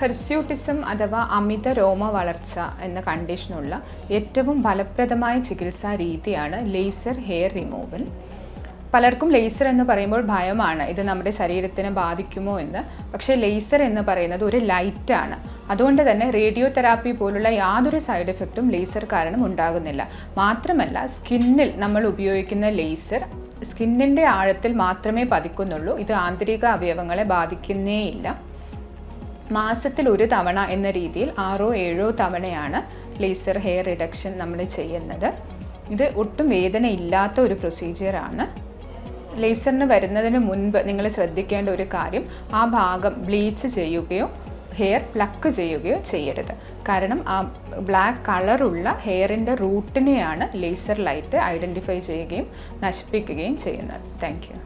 Hirsutism അഥവാ അമിത രോമ വളർച്ച എന്ന കണ്ടീഷനുള്ള ഏറ്റവും ഫലപ്രദമായ ചികിത്സാ രീതിയാണ് ലേസർ ഹെയർ റിമൂവൽ. പലർക്കും ലേസർ എന്ന് പറയുമ്പോൾ ഭയമാണ്, ഇത് നമ്മുടെ ശരീരത്തിനെ ബാധിക്കുമോ എന്ന്. പക്ഷേ ലേസർ എന്ന് പറയുന്നത് ഒരു ലൈറ്റാണ്. അതുകൊണ്ട് തന്നെ റേഡിയോ തെറാപ്പി പോലുള്ള യാതൊരു സൈഡ് എഫക്റ്റും ലേസർ കാരണം ഉണ്ടാകുന്നില്ല. മാത്രമല്ല, സ്കിന്നിൽ നമ്മൾ ഉപയോഗിക്കുന്ന ലേസർ സ്കിന്നിൻ്റെ ആഴത്തിൽ മാത്രമേ പതിക്കുന്നുള്ളൂ. ഇത് ആന്തരിക അവയവങ്ങളെ ബാധിക്കുന്നേയില്ല. മാസത്തിൽ 1 തവണ എന്ന രീതിയിൽ 6-7 തവണയാണ് ലേസർ ഹെയർ റിഡക്ഷൻ നമ്മൾ ചെയ്യുന്നത്. ഇത് ഒട്ടും വേദന ഇല്ലാത്ത ഒരു പ്രൊസീജിയറാണ്. ലേസറിന് വരുന്നതിന് മുൻപ് നിങ്ങൾ ശ്രദ്ധിക്കേണ്ട ഒരു കാര്യം, ആ ഭാഗം ബ്ലീച്ച് ചെയ്യുകയോ ഹെയർ പ്ലക്ക് ചെയ്യുകയോ ചെയ്യരുത്. കാരണം ആ ബ്ലാക്ക് കളറുള്ള ഹെയറിൻ്റെ റൂട്ടിനെയാണ് ലേസർ ലൈറ്റ് ഐഡൻറ്റിഫൈ ചെയ്യുകയും നശിപ്പിക്കുകയും ചെയ്യുന്നത്. Thank you.